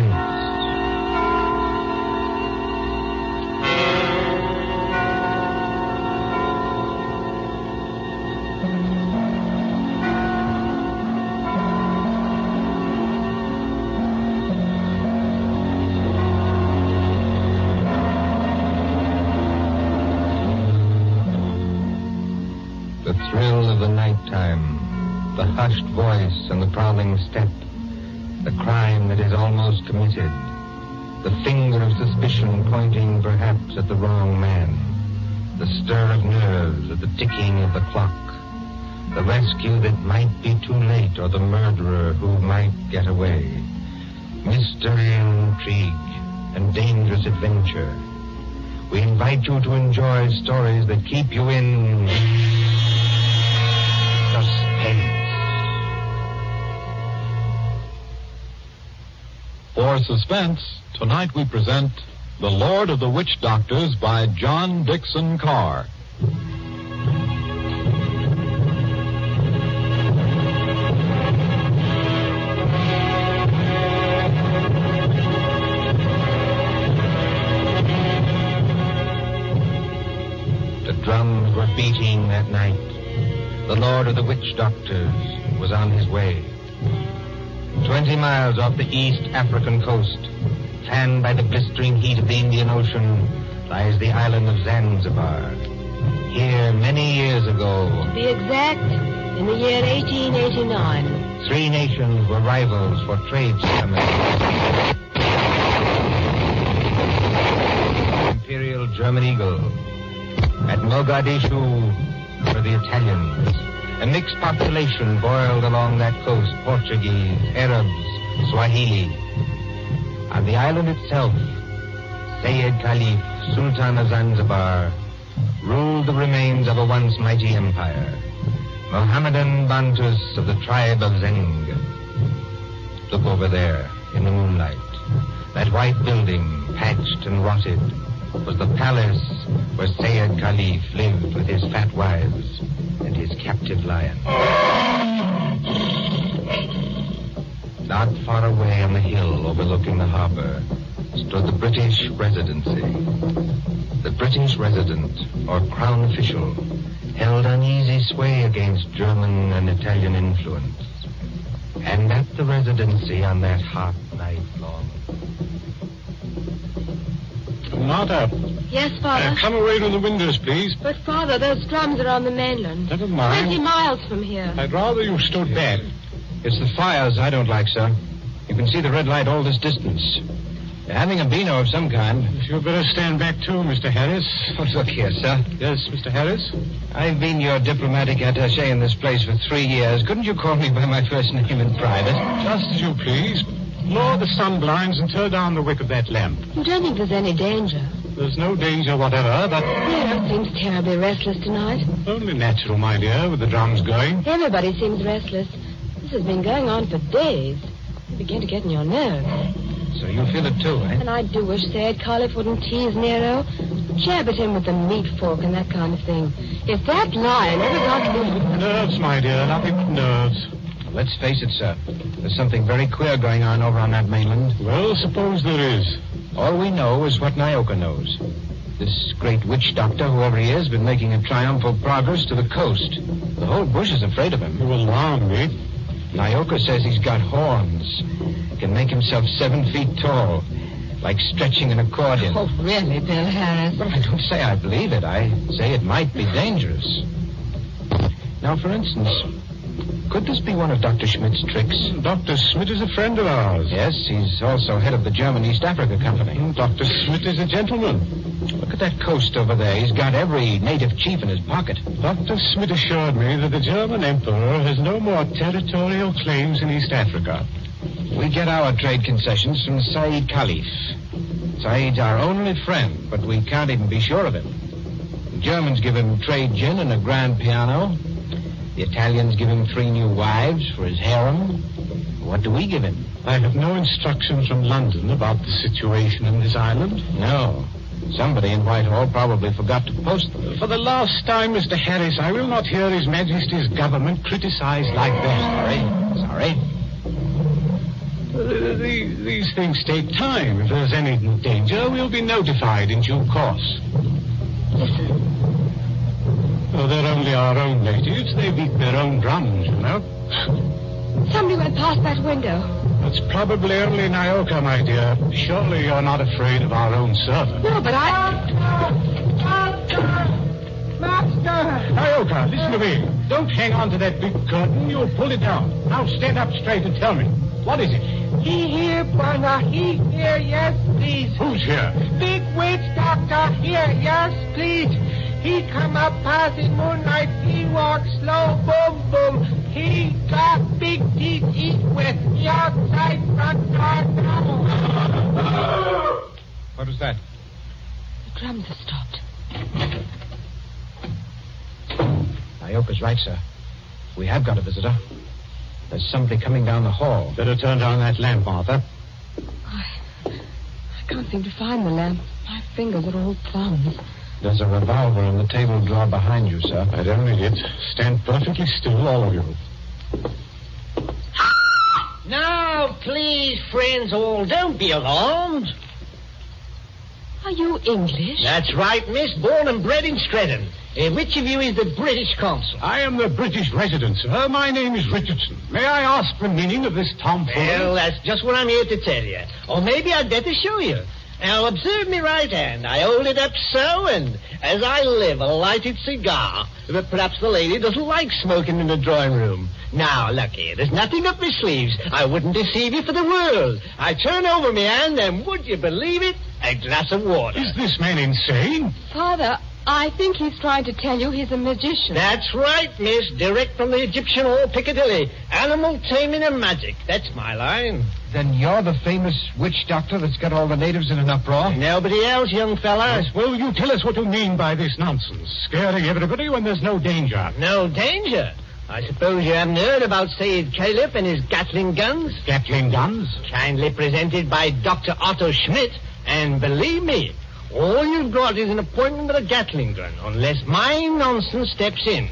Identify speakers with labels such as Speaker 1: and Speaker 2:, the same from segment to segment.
Speaker 1: Suspense. The thrill of the nighttime, the hushed voice and the prowling step, the crime that is almost committed, the finger of suspicion pointing perhaps at the wrong man, the stir of nerves at the ticking of the clock, the rescue that might be too late or the murderer who might get away, mystery and intrigue and dangerous adventure. We invite you to enjoy stories that keep you in suspense.
Speaker 2: For Suspense, tonight we present The Lord of the Witch Doctors by John Dixon Carr.
Speaker 1: The drums were beating that night. The Lord of the Witch Doctors was on his way. 20 miles off the East African coast, fanned by the blistering heat of the Indian Ocean, lies the island of Zanzibar. Here, many years ago,
Speaker 3: To be exact, in the year 1889.
Speaker 1: 3 nations were rivals for trade settlements. Imperial German Eagle. At Mogadishu were the Italians. A mixed population boiled along that coast, Portuguese, Arabs, Swahili. On the island itself, Sayyid Khalif, Sultan of Zanzibar, ruled the remains of a once mighty empire. Mohammedan Bantus of the tribe of Zeng. Look over there, in the moonlight. That white building, patched and rotted, was the palace where Sayyid Khalif lived with his fat wives and his captive lion. Not far away on the hill overlooking the harbor stood the British Residency. The British resident, or crown official, held uneasy sway against German and Italian influence. And at the Residency on that hot night long.
Speaker 4: Martha.
Speaker 3: Yes, Father?
Speaker 4: Come away from the windows, please.
Speaker 3: But, Father, those drums are on the mainland.
Speaker 4: Never mind.
Speaker 3: 20 miles from here.
Speaker 4: I'd rather you stood back.
Speaker 5: It's the fires I don't like, sir. You can see the red light all this distance. They're having a beano of some kind.
Speaker 4: You'd better stand back, too, Mr. Harris.
Speaker 5: Oh, look here, sir.
Speaker 4: Yes, Mr. Harris?
Speaker 5: I've been your diplomatic attaché in this place for 3 years. Couldn't you call me by my first name in private?
Speaker 4: Just as you please. Lower the sun blinds and turn down the wick of that lamp.
Speaker 3: You don't think there's any danger?
Speaker 4: There's no danger whatever, but
Speaker 3: Nero seems terribly restless tonight.
Speaker 4: only natural, my dear, with the drums going.
Speaker 3: Everybody seems restless. This has been going on for days. You begin to get on your nerves.
Speaker 5: So you feel it too, eh?
Speaker 3: And I do wish Sayyid Khalif wouldn't tease Nero. Jab at him with the meat fork and that kind of thing. If that lion ever got loose...
Speaker 4: Nerves, my dear, nothing but nerves.
Speaker 5: Let's face it, sir. There's something very queer going on over on that mainland.
Speaker 4: Well, suppose there is.
Speaker 5: All we know is what Nyoka knows. This great witch doctor, whoever he is, been making a triumphal progress to the coast. The whole bush is afraid of him.
Speaker 4: You alarm me.
Speaker 5: Nyoka says he's got horns. Can make himself 7 feet tall, like stretching an accordion.
Speaker 3: Oh, really, Bill Harris?
Speaker 5: Well, I don't say I believe it. I say it might be dangerous. Now, for instance, could this be one of Dr. Schmidt's tricks?
Speaker 4: Dr. Schmidt is a friend of ours.
Speaker 5: Yes, he's also head of the German East Africa Company.
Speaker 4: Dr. Schmidt is a gentleman.
Speaker 5: Look at that coast over there. He's got every native chief in his pocket.
Speaker 4: Dr. Schmidt assured me that the German emperor has no more territorial claims in East Africa.
Speaker 5: We get our trade concessions from Sayyid Khalif. Sayyid's our only friend, but we can't even be sure of him. The Germans give him trade gin and a grand piano. The Italians give him 3 new wives for his harem. What do we give him?
Speaker 4: I have no instructions from London about the situation in this island.
Speaker 5: No. Somebody in Whitehall probably forgot to post them.
Speaker 4: For the last time, Mr. Harris, I will not hear His Majesty's government criticized like that.
Speaker 5: Sorry.
Speaker 4: These things take time. If there's any danger, we'll be notified in due course.
Speaker 3: Listen.
Speaker 4: Oh, they're only our own natives. They beat their own drums, you know.
Speaker 3: Somebody went past that window.
Speaker 4: It's probably only Nyoka, my dear. Surely you're not afraid of our own servant.
Speaker 3: No, but
Speaker 4: Master! Nyoka, listen to me. Don't hang on to that big curtain. You'll pull it down. Now stand up straight and tell me. What is it?
Speaker 6: He here, Bwana. He here, yes, please.
Speaker 4: Who's here?
Speaker 6: Big witch doctor here, yes, please. He come up past in moonlight. He walk slow, boom, boom. He got big teeth eat with. He outside front door now.
Speaker 5: What was that?
Speaker 3: the drums have stopped.
Speaker 5: Nyoka's right, sir. We have got a visitor. There's somebody coming down the hall.
Speaker 4: Better turn down that lamp, Martha.
Speaker 3: I can't seem to find the lamp. My fingers are all thumbs.
Speaker 5: There's a revolver on the table drawer behind you, sir.
Speaker 4: I don't need it. Stand perfectly still, all of you.
Speaker 7: Now, please, friends all, don't be alarmed.
Speaker 3: Are you English?
Speaker 7: That's right, miss. Born and bred in Streatham. Which of you is the British consul?
Speaker 4: I am the British resident, sir. My name is Richardson. May I ask the meaning of this tomfoolery?
Speaker 7: Well, that's just what I'm here to tell you. Or maybe I'd better show you. Now, observe me right hand. I hold it up so, and as I live, a lighted cigar. But perhaps the lady doesn't like smoking in the drawing room. Now, look here. There's nothing up my sleeves. I wouldn't deceive you for the world. I turn over my hand, and would you believe it? A glass of water.
Speaker 4: Is this man insane?
Speaker 3: Father, I think he's trying to tell you he's a magician.
Speaker 7: That's right, miss. Direct from the Egyptian or Piccadilly. Animal taming and magic. That's my line.
Speaker 5: Then you're the famous witch doctor that's got all the natives in an uproar?
Speaker 7: Nobody else, young fella.
Speaker 4: Yes, will you tell us what you mean by this nonsense? Scaring everybody when there's no danger.
Speaker 7: No danger. I suppose you haven't heard about Sayyid Caliph and his Gatling guns?
Speaker 4: Gatling guns?
Speaker 7: Kindly presented by Dr. Otto Schmidt. And believe me, all you've got is an appointment with a Gatling gun, unless my nonsense steps in.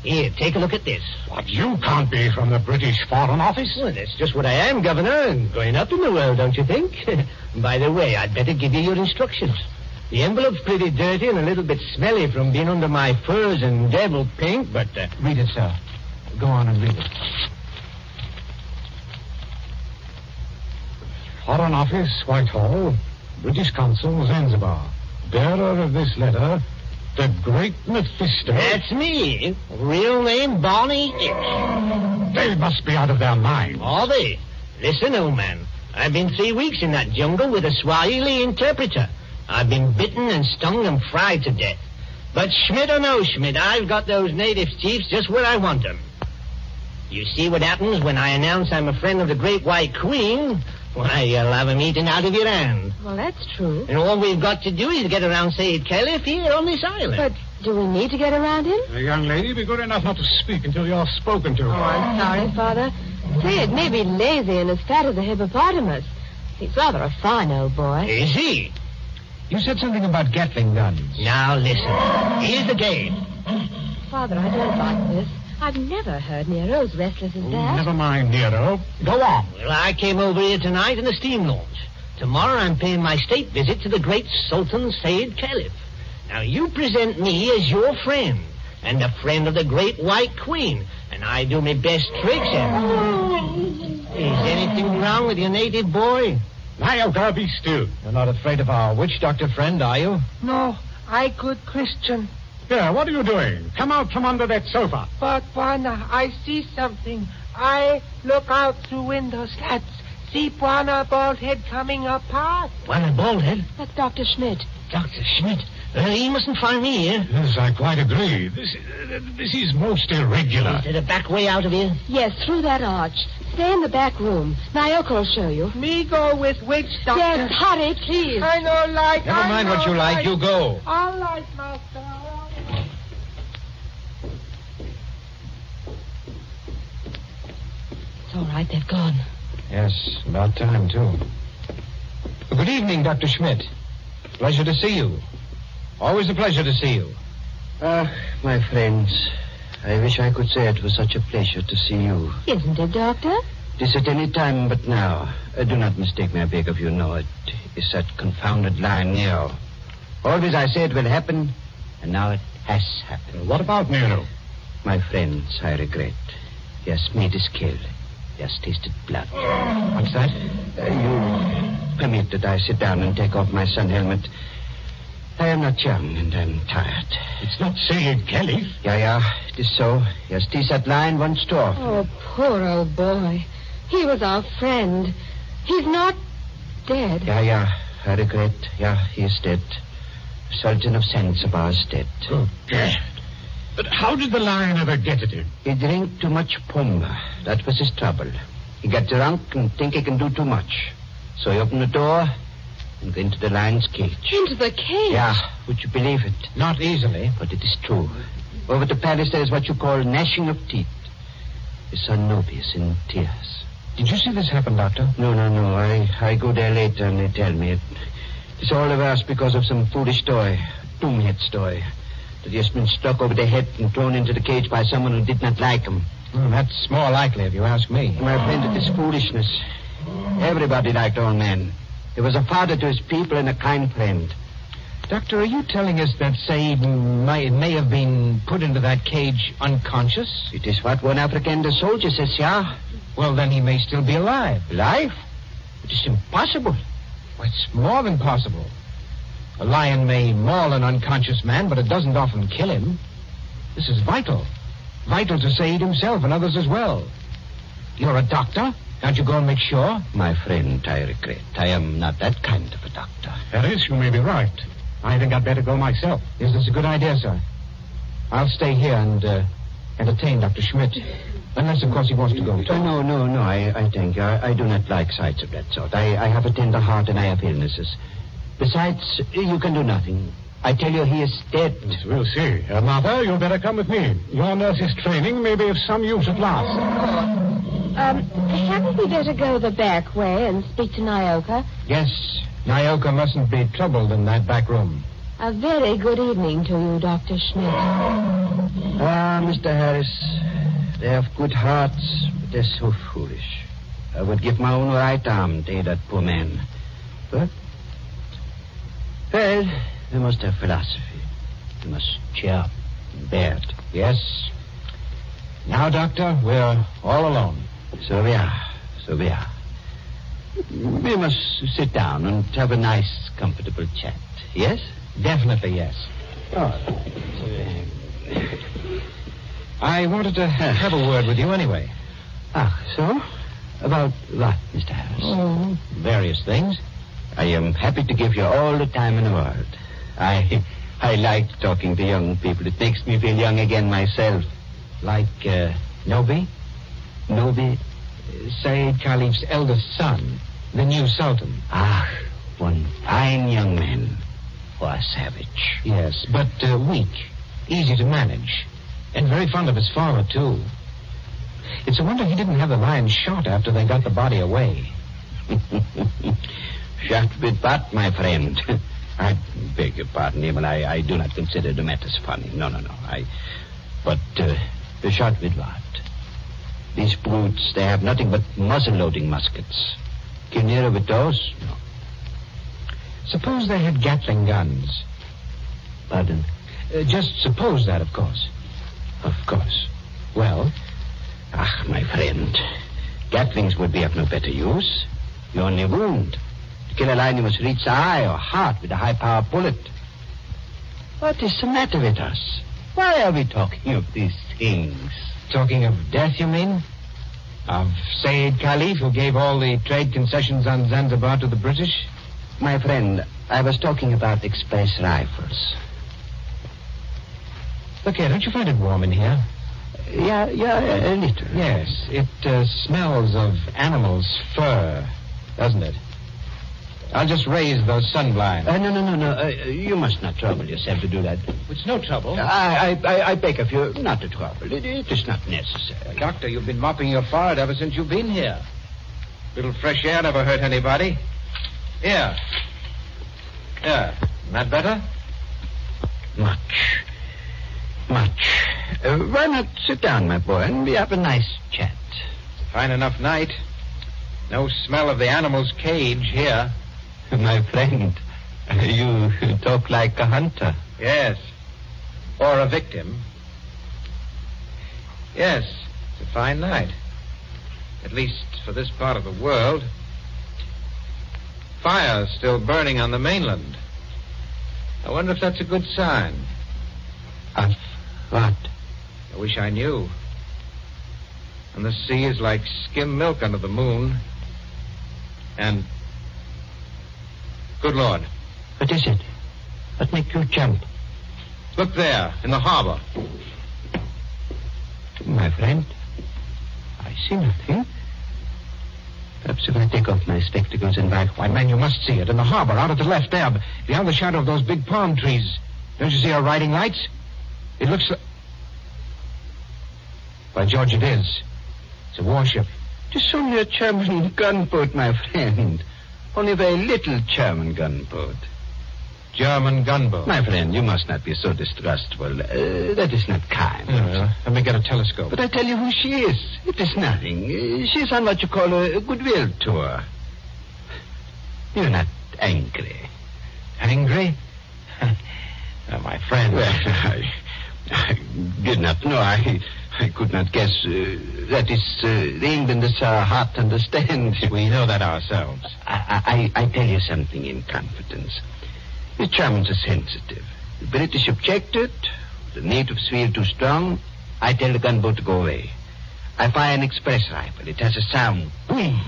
Speaker 7: Here, take a look at this.
Speaker 4: What, you can't be from the British Foreign Office?
Speaker 7: Well, that's just what I am, Governor, and going up in the world, don't you think? By the way, I'd better give you your instructions. The envelope's pretty dirty and a little bit smelly from being under my furs and devil paint, but...
Speaker 5: Read it, sir. Go on and read it.
Speaker 4: Foreign Office, Whitehall. British Consul, Zanzibar. Bearer of this letter, the Great Mephisto.
Speaker 7: That's me. Real name, Barney Hitch.
Speaker 4: They must be out of their minds.
Speaker 7: Are they? Listen, old man. I've been 3 weeks in that jungle with a Swahili interpreter. I've been bitten and stung and fried to death. But Schmidt or no Schmidt, I've got those native chiefs just where I want them. You see what happens when I announce I'm a friend of the Great White Queen? Why, you'll have them eaten out of your hand.
Speaker 3: Well, that's true.
Speaker 7: And all we've got to do is get around Sayyid Caliph here on this island.
Speaker 3: But do we need to get around him?
Speaker 4: Young lady, be good enough not to speak until you're spoken to.
Speaker 3: Oh, I'm sorry, Father. Sayed may be lazy and as fat as a hippopotamus. He's rather a fine old boy.
Speaker 7: Is he?
Speaker 5: You said something about Gatling guns.
Speaker 7: Now, listen. Here's the game.
Speaker 3: Father, I don't like this. I've never heard Nero as restless as that.
Speaker 4: Never mind, Nero. Go on.
Speaker 7: Well, I came over here tonight in a steam launch. Tomorrow I'm paying my state visit to the great Sultan Sayyid Caliph. Now, you present me as your friend, and a friend of the Great White Queen, and I do my best tricks. Is anything wrong with your native boy?
Speaker 4: Nyoka, be still.
Speaker 5: You're not afraid of our witch doctor friend, are you?
Speaker 6: No, I good Christian.
Speaker 4: Here, what are you doing? Come out from under that sofa.
Speaker 6: But, Bwana, I see something. I look out through window slats. See Bwana Baldhead coming apart.
Speaker 7: Well, a baldhead?
Speaker 3: That's Dr. Schmidt.
Speaker 7: Dr. Schmidt? He mustn't find me here.
Speaker 4: Yes, I quite agree. This is most irregular.
Speaker 7: Is there a back way out of here?
Speaker 3: Yes, through that arch. Stay in the back room. Nyoka will show you.
Speaker 6: Me go with witch doctor.
Speaker 3: Yes, hurry, please.
Speaker 6: I know like.
Speaker 5: Never mind what you like. You go.
Speaker 6: All right, master.
Speaker 3: It's all right, they've gone.
Speaker 5: Yes, about time, too. Good evening, Dr. Schmidt. Pleasure to see you. Always a pleasure to see you.
Speaker 8: My friends, I wish I could say it was such a pleasure to see you.
Speaker 3: Isn't it, Doctor?
Speaker 5: It is at any time but now. Do not mistake me, I beg of you. No, it is that confounded lion, Nero. Always I say it will happen, and now it has happened.
Speaker 4: What about Nero?
Speaker 5: My friends, I regret. Yes, Meade is killed. He has tasted blood.
Speaker 4: What's that?
Speaker 5: You permit that I sit down and take off my sun helmet. I am not young, and I'm tired.
Speaker 4: It's not Sayed Caliph.
Speaker 5: Yeah, it is so. He has teased that lion once too often.
Speaker 3: Oh, poor old boy. He was our friend. He's not dead.
Speaker 5: Yeah, I regret. Yeah, he is dead. Sultan of Zanzibar is dead.
Speaker 4: Oh, Gad. But how did the lion ever get at him?
Speaker 5: He drank too much pumba. That was his trouble. He got drunk and think he can do too much. So he opened the door and went into the lion's cage.
Speaker 3: Into the cage?
Speaker 5: Yeah, would you believe it?
Speaker 7: Not easily.
Speaker 5: But it is true. Over the palace there is what you call gnashing of teeth. His son Nobi is in tears.
Speaker 7: Did you see this happen, Doctor?
Speaker 5: No. I go there later and they tell me it. It's all the worse because of some foolish toy, doomhead toy, that he has been struck over the head and thrown into the cage by someone who did not like him.
Speaker 7: Well, that's more likely, if you ask me.
Speaker 5: My friend, it is foolishness. Everybody liked old man. He was a father to his people and a kind friend.
Speaker 7: Doctor, are you telling us that Said may have been put into that cage unconscious?
Speaker 5: It is what one African soldier says, yeah.
Speaker 7: Well, then he may still be alive.
Speaker 5: Alive? It is impossible.
Speaker 7: Well, it's more than possible. A lion may maul an unconscious man, but it doesn't often kill him. This is vital. Vital to Said himself and others as well. You're a doctor. Can't you go and make sure?
Speaker 5: My friend, I regret. I am not that kind of a doctor.
Speaker 4: Harris, you may be right. I think I'd better go myself.
Speaker 7: Yes, that's a good idea, sir. I'll stay here and entertain Dr. Schmidt. Unless, of course, he wants to go too.
Speaker 5: No. I thank you. I do not like sights of that sort. I have a tender heart and I have illnesses. Besides, you can do nothing. I tell you, he is dead.
Speaker 4: Yes, we'll see. Martha, you'd better come with me. Your nurse's training may be of some use at last.
Speaker 3: Hadn't we better go the back way and speak to Nyoka?
Speaker 7: Yes, Nyoka mustn't be troubled in that back room.
Speaker 3: A very good evening to you, Dr. Schmidt.
Speaker 5: Mr. Harris, they have good hearts, but they're so foolish. I would give my own right arm to aid that poor man. But, well, we must have philosophy. We must cheer up and bear it.
Speaker 7: Yes. Now, Doctor, we're all alone.
Speaker 5: So we are. We must sit down and have a nice, comfortable chat. Yes?
Speaker 7: Definitely, yes. I wanted to have a word with you anyway.
Speaker 5: So? About what, Mr. Harris?
Speaker 7: Oh, various things.
Speaker 5: I am happy to give you all the time in the world. I like talking to young people. It makes me feel young again myself.
Speaker 7: Like, Nobi?
Speaker 5: Nobi?
Speaker 7: Said Caliph's eldest son, the new Sultan.
Speaker 5: One fine young man. Or a savage.
Speaker 7: Yes, but weak, easy to manage, and very fond of his father, too. It's a wonder he didn't have the lion shot after they got the body away.
Speaker 5: Shot with what, my friend? I beg your pardon, Emil. I do not consider the matters funny. No. But shot with what? These brutes, they have nothing but muzzle-loading muskets. Kill Nero with those? No.
Speaker 7: Suppose they had Gatling guns.
Speaker 5: Pardon?
Speaker 7: Just suppose that, of course.
Speaker 5: Of course.
Speaker 7: Well?
Speaker 5: My friend. Gatlings would be of no better use. You only wound. To kill a lion, you must reach the eye or heart with a high-powered bullet. What is the matter with us? Why are we talking of these things?
Speaker 7: Talking of death, you mean? Of Said Caliph, who gave all the trade concessions on Zanzibar to the British?
Speaker 5: My friend, I was talking about express rifles.
Speaker 7: Look here, don't you find it warm in here?
Speaker 5: Yeah, a little.
Speaker 7: Yes, it smells of animal's fur, doesn't it? I'll just raise those sun blinds.
Speaker 5: No. You must not trouble yourself to do that.
Speaker 7: It's no trouble.
Speaker 5: I beg of you not to trouble. It is not necessary.
Speaker 7: Doctor, you've been mopping your forehead ever since you've been here. Little fresh air never hurt anybody. Here. Isn't that better?
Speaker 5: Much. Why not sit down, my boy, and we have a nice chat? Fine enough night. No smell of the animal's cage here.
Speaker 8: My friend, you talk like a hunter.
Speaker 5: Yes. Or a victim. Yes, it's a fine night. At least for this part of the world. Fire's still burning on the mainland. I wonder if that's a good sign.
Speaker 8: Of what?
Speaker 5: I wish I knew. And the sea is like skim milk under the moon. And... Good Lord.
Speaker 8: What is it? What makes you jump?
Speaker 5: Look there, in the harbor.
Speaker 8: My friend, I see nothing. Perhaps if I take off my spectacles and back.
Speaker 5: Why, man, you must see it. In the harbor, out at the left there, beyond the shadow of those big palm trees. Don't you see our riding lights? It looks like... By George, it is. It's a warship.
Speaker 8: It is only a German gunboat, my friend. Only a very little German gunboat.
Speaker 5: German gunboat?
Speaker 8: My friend, you must not be so distrustful. That is not kind.
Speaker 5: Let me get a telescope.
Speaker 8: But I tell you who she is. It is nothing. She is on what you call a goodwill tour. You're not angry.
Speaker 5: Angry? My friend.
Speaker 8: Well, I did not know. I could not guess. That is, the Englanders are hard to understand.
Speaker 5: We know that ourselves.
Speaker 8: I tell you something in confidence. The Germans are sensitive. The British objected. The natives feel too strong. I tell the gunboat to go away. I fire an express rifle. It has a sound. Boom.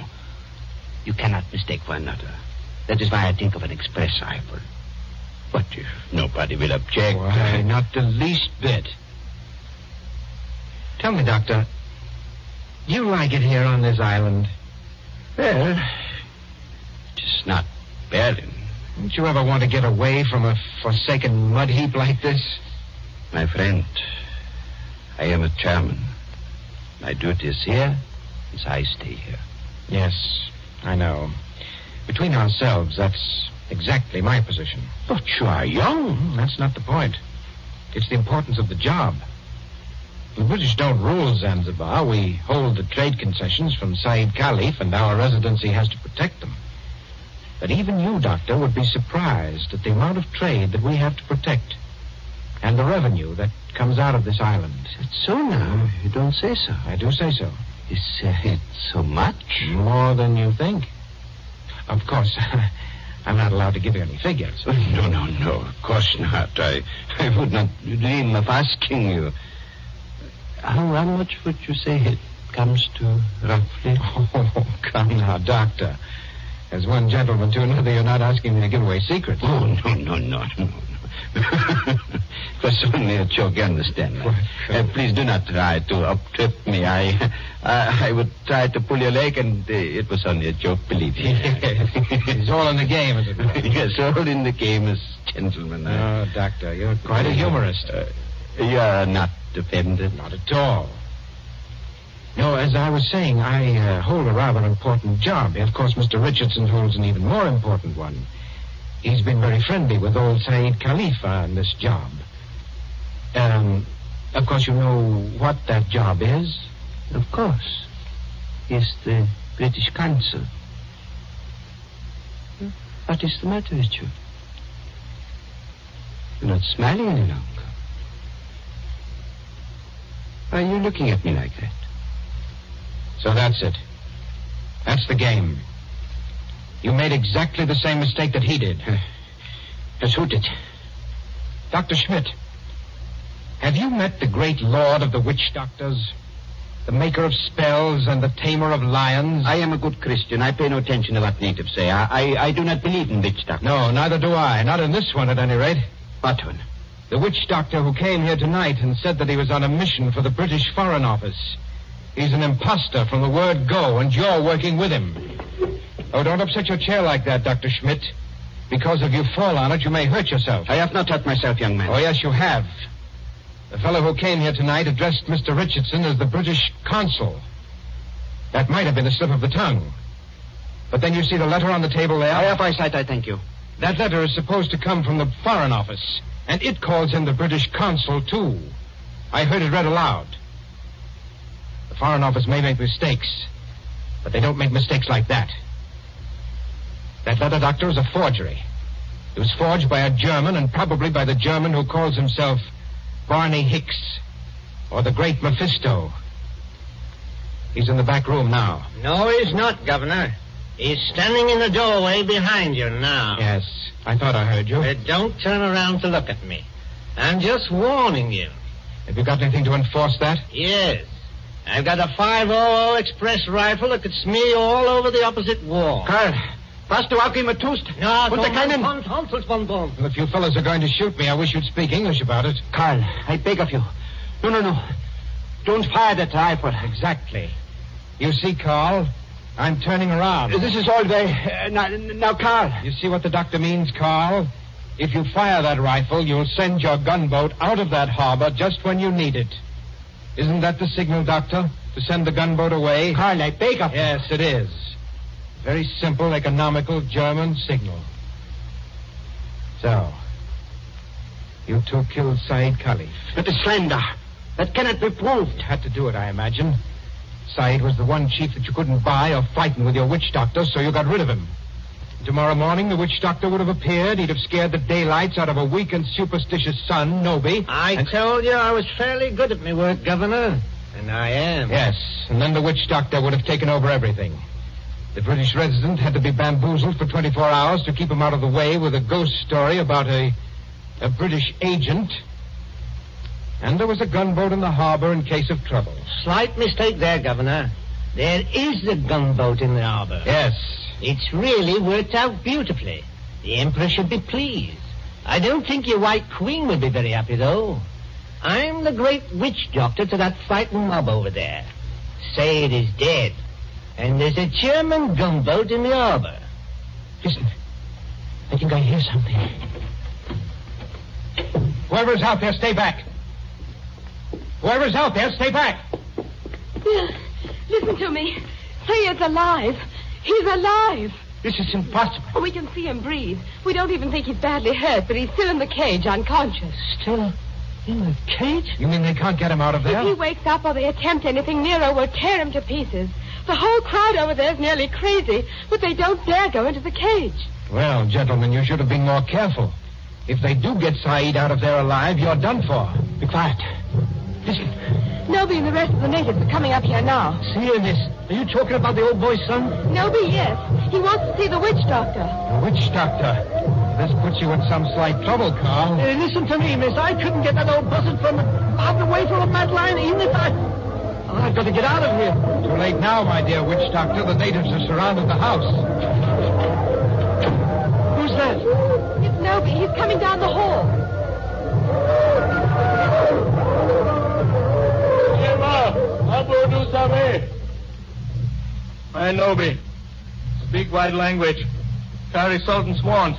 Speaker 8: You cannot mistake for another. That is why I think of an express rifle. But if nobody will object...
Speaker 5: Why, not the least bit. Tell me, Doctor, do you like it here on this island?
Speaker 8: Well, just not Berlin.
Speaker 5: Don't you ever want to get away from a forsaken mud heap like this?
Speaker 8: My friend, I am a German. My duty is here, as I stay here.
Speaker 5: Yes, I know. Between ourselves, that's exactly my position.
Speaker 8: But you are young.
Speaker 5: That's not the point. It's the importance of the job. The British don't rule Zanzibar. We hold the trade concessions from Said Khalif, and our residency has to protect them. But even you, Doctor, would be surprised at the amount of trade that we have to protect and the revenue that comes out of this island.
Speaker 8: It's so now. You don't say so.
Speaker 5: I do say so.
Speaker 8: Is it so much?
Speaker 5: More than you think. Of course, I'm not allowed to give you any figures.
Speaker 8: No, of course not. I would not dream of asking you. How much would you say it comes to, roughly?
Speaker 5: Oh, come now, Doctor. As one gentleman to another, you're not asking me to give away secrets.
Speaker 8: Oh, no. It was only a joke, you understand. Please do not try to up-trip me. I would try to pull your leg, and it was only a joke, believe me.
Speaker 5: It's all in the game, is it?
Speaker 8: Yes, all in the game as gentlemen.
Speaker 5: No, Doctor, you're quite a humorist.
Speaker 8: You're not offended?
Speaker 5: Not at all. No, as I was saying, I hold a rather important job. Of course, Mr. Richardson holds an even more important one. He's been very friendly with old Said Khalifa on this job. Of course, you know what that job is?
Speaker 8: Of course. He's the British consul. What is the matter with you? You're not smiling any longer. Why are you looking at me like that?
Speaker 5: So that's it. That's the game. You made exactly the same mistake that he did.
Speaker 8: As who did?
Speaker 5: Dr. Schmidt. Have you met the great lord of the witch doctors? The maker of spells and the tamer of lions?
Speaker 8: I am a good Christian. I pay no attention to what natives say. I do not believe in witch doctors.
Speaker 5: No, neither do I. Not in this one, at any rate.
Speaker 8: What one?
Speaker 5: The witch doctor who came here tonight and said that he was on a mission for the British Foreign Office. He's an imposter from the word go, and you're working with him. Oh, don't upset your chair like that, Dr. Schmidt. Because if you fall on it, you may hurt yourself.
Speaker 8: I have not hurt myself, young man.
Speaker 5: Oh, yes, you have. The fellow who came here tonight addressed Mr. Richardson as the British consul. That might have been a slip of the tongue. But then you see the letter on the table there?
Speaker 8: I have eyesight, I thank you.
Speaker 5: That letter is supposed to come from the Foreign Office, and it calls him the British consul, too. I heard it read aloud. The Foreign Office may make mistakes, But they don't make mistakes like that. That letter, Doctor, is a forgery. It was forged by a German, and probably by the German who calls himself Barney Hicks, or the Great Mephisto. He's in the back room now.
Speaker 7: No, he's not, Governor. He's standing in the doorway behind you now.
Speaker 5: Yes, I thought I heard you.
Speaker 7: Don't turn around to look at me. I'm just warning you.
Speaker 5: Have you got anything to enforce that?
Speaker 7: Yes. I've got a 500 express rifle that could smear you all over the opposite wall.
Speaker 8: Karl, was du auch immer tust?
Speaker 7: No,
Speaker 8: Unter keinen...
Speaker 7: Well,
Speaker 5: If you fellas are going to shoot me, I wish you'd speak English about it.
Speaker 8: Karl, I beg of you. No. Don't fire that rifle.
Speaker 5: Exactly. You see, Carl, I'm turning around.
Speaker 8: This is all very... now, Karl.
Speaker 5: You see what the doctor means, Carl? If you fire that rifle, you'll send your gunboat out of that harbor just when you need it. Isn't that the signal, Doctor? To send the gunboat away?
Speaker 8: Karl, I beg of you.
Speaker 5: Yes, it is. Very simple, economical German signal. So, you two killed Said Khalif.
Speaker 8: That is slander. That cannot be proved.
Speaker 5: Had to do it, I imagine. Said was the one chief that you couldn't buy or frighten with your witch doctor, so you got rid of him. Tomorrow morning, the witch doctor would have appeared. He'd have scared the daylights out of a weak and superstitious son, Noby.
Speaker 7: I told you I was fairly good at my work, Governor. And I am.
Speaker 5: Yes, and then the witch doctor would have taken over everything. The British resident had to be bamboozled for 24 hours to keep him out of the way with a ghost story about a British agent. And there was a gunboat in the harbor in case of trouble.
Speaker 7: Slight mistake there, Governor. There is a gunboat in the harbor.
Speaker 5: Yes.
Speaker 7: It's really worked out beautifully. The Emperor should be pleased. I don't think your White Queen would be very happy, though. I'm the great witch doctor to that frightened mob over there. Said is dead. And there's a German gunboat in the harbor.
Speaker 5: Listen. I think I hear something. Whoever's out there, stay back. Whoever's out there, stay back.
Speaker 3: Listen to me. Sayed's alive. He's alive.
Speaker 8: This is impossible.
Speaker 3: Oh, we can see him breathe. We don't even think he's badly hurt, but he's still in the cage, unconscious.
Speaker 8: Still in the cage?
Speaker 5: You mean they can't get him out of there?
Speaker 3: If he wakes up or they attempt anything, Nero will tear him to pieces. The whole crowd over there is nearly crazy, but they don't dare go into the cage.
Speaker 5: Well, gentlemen, you should have been more careful. If they do get Said out of there alive, you're done for.
Speaker 8: Be quiet. Listen.
Speaker 3: Noby and the rest of the natives are coming up here now.
Speaker 8: See this? Are you talking about the old boy's son?
Speaker 3: Noby, yes. He wants to see the witch doctor.
Speaker 5: The witch doctor? This puts you in some slight trouble, Carl.
Speaker 8: Listen to me, miss. I couldn't get that old buzzard out of the way from a mad lion, even if I've got to get out of here.
Speaker 5: Too late now, my dear witch doctor. The natives have surrounded the house.
Speaker 8: Who's that?
Speaker 3: It's Noby. He's coming down the hall.
Speaker 4: I Noby. Speak white language. Carry salt and swans.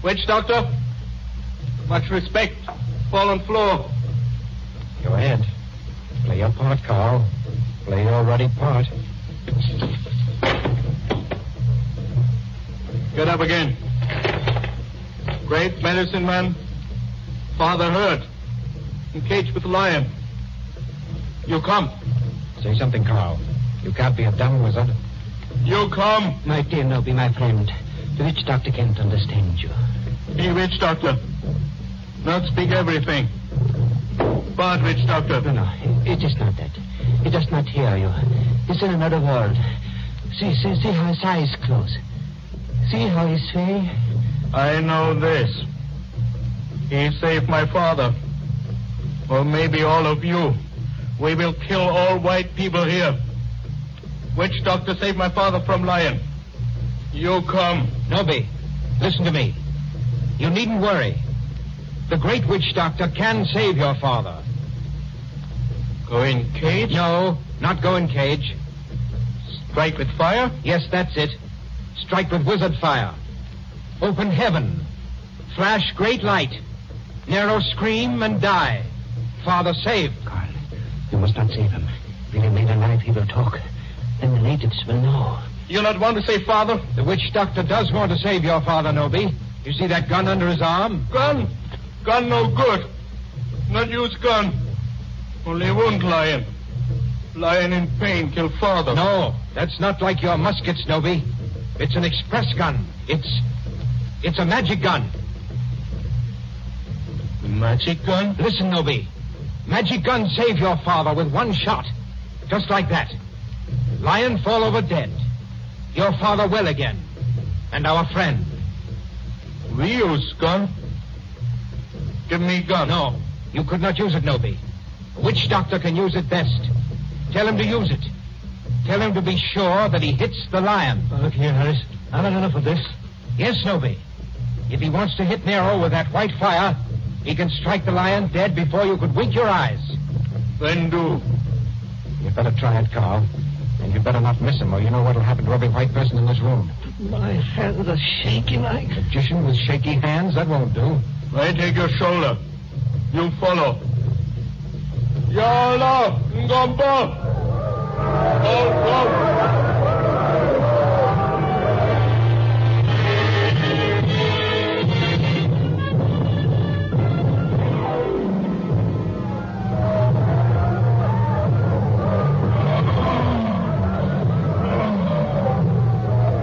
Speaker 4: Witch doctor? Much respect. Fallen floor.
Speaker 5: Go ahead. Play your part, Carl. Play your ruddy part.
Speaker 4: Get up again. Great medicine man. Father hurt. Encaged with the lion. You come.
Speaker 5: Say something, Carl. You can't be a dumb wizard.
Speaker 4: You come.
Speaker 8: My dear Noby, my friend, the witch doctor can't understand you.
Speaker 4: Be witch doctor. Not speak everything. Bad witch doctor.
Speaker 8: No, it is not that. He does not hear you. He's in another world. See how his eyes close. See how he's swaying.
Speaker 4: I know this. He saved my father. Or maybe all of you. We will kill all white people here. Witch doctor saved my father from lion. You come.
Speaker 5: Noby, listen to me. You needn't worry. The great witch doctor can save your father.
Speaker 4: Go in cage?
Speaker 5: No, not go in cage.
Speaker 4: Strike with fire?
Speaker 5: Yes, that's it. Strike with wizard fire. Open heaven. Flash great light. Nero scream and die. Father saved.
Speaker 8: Carl, you must not save him. If he remain alive, he will talk. Then the natives will know.
Speaker 4: You not want to save father?
Speaker 5: The witch doctor does want to save your father, Noby. You see that gun under his arm?
Speaker 4: Gun? Gun no good. Not use gun. Only wound lion. Lion in pain kill father.
Speaker 5: No, that's not like your muskets, Nobi. It's an express gun. It's a magic gun.
Speaker 4: Magic gun?
Speaker 5: Listen, Nobi. Magic gun save your father with one shot. Just like that. Lion fall over dead. Your father well again. And our friend.
Speaker 4: We use gun? Give me gun.
Speaker 5: No, you could not use it, Nobi. A witch doctor can use it best. Tell him to use it. Tell him to be sure that he hits the lion.
Speaker 6: Look here, Harris. I've had enough of this.
Speaker 5: Yes, Nobi. If he wants to hit Nero with that white fire, he can strike the lion dead before you could wink your eyes.
Speaker 4: Then do.
Speaker 5: You'd better try it, Carl. And you'd better not miss him, or you know what'll happen to every white person in this room.
Speaker 6: My hands are shaking like...
Speaker 5: Magician with shaky hands? That won't do.
Speaker 4: I take your shoulder. You follow. Yalla, Ngomba. Go.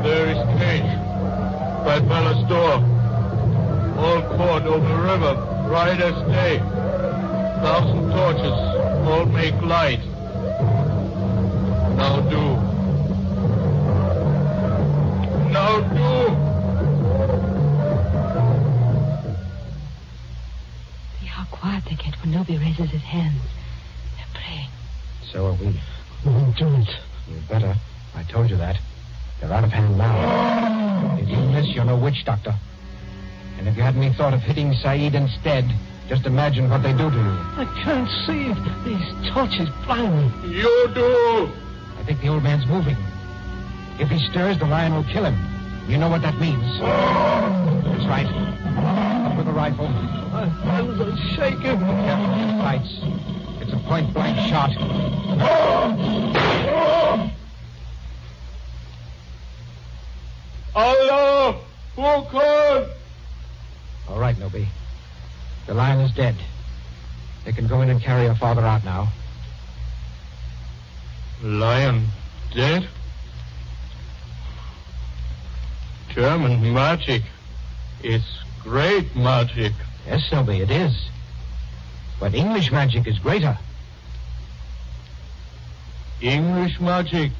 Speaker 4: There is cage by palace door. All court over the river, bright as day. 1,000 torches, all make light. Now do.
Speaker 3: See how quiet they get when Nobi raises his hands. They're praying.
Speaker 5: So are we.
Speaker 6: Do it.
Speaker 5: You'd better. I told you that. They're out of hand now. If you miss, you're no witch doctor. And if you had any thought of hitting Saeed instead, just imagine what they do to you.
Speaker 6: I can't see. These torches blind me.
Speaker 4: You do.
Speaker 5: I think the old man's moving. If he stirs, the lion will kill him. You know what that means. That's right. Up with the rifle.
Speaker 6: My hands are shaking.
Speaker 5: Careful with the sights. It's a point-blank shot.
Speaker 4: Allah, Furkan.
Speaker 5: All right, Nobi. The lion is dead. They can go in and carry your father out now.
Speaker 4: Lion dead? German magic. It's great magic.
Speaker 5: Yes, Nobi, it is. But English magic is greater.
Speaker 4: English magic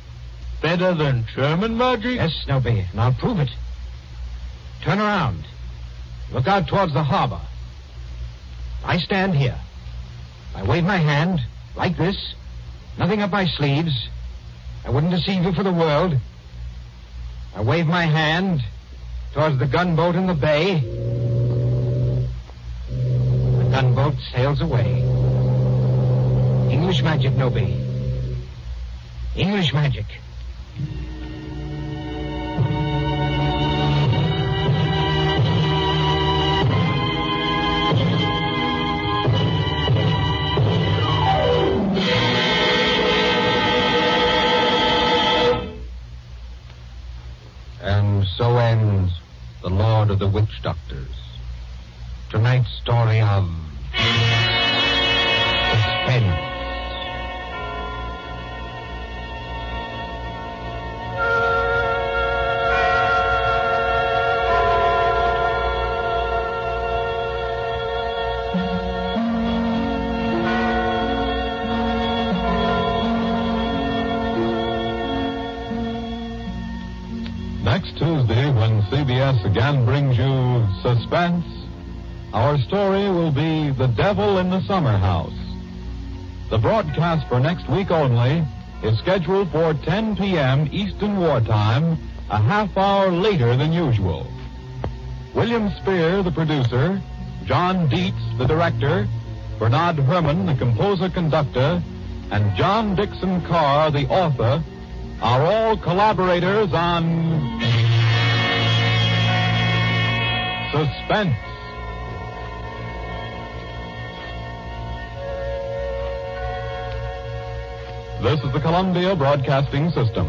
Speaker 4: better than German magic?
Speaker 5: Yes, Nobi, and I'll prove it. Turn around. Look out towards the harbor. I stand here. I wave my hand, like this. Nothing up my sleeves. I wouldn't deceive you for the world. I wave my hand towards the gunboat in the bay. The gunboat sails away. English magic, Nobi. English magic. And so ends The Lord of the Witch Doctors. Tonight's story of suspense.
Speaker 2: Next Tuesday, when CBS again brings you Suspense, our story will be The Devil in the Summer House. The broadcast for next week only is scheduled for 10 p.m. Eastern Wartime, a half hour later than usual. William Spear, the producer, John Dietz, the director, Bernard Herrmann, the composer-conductor, and John Dixon Carr, the author, are all collaborators on Suspense. This is the Columbia Broadcasting System.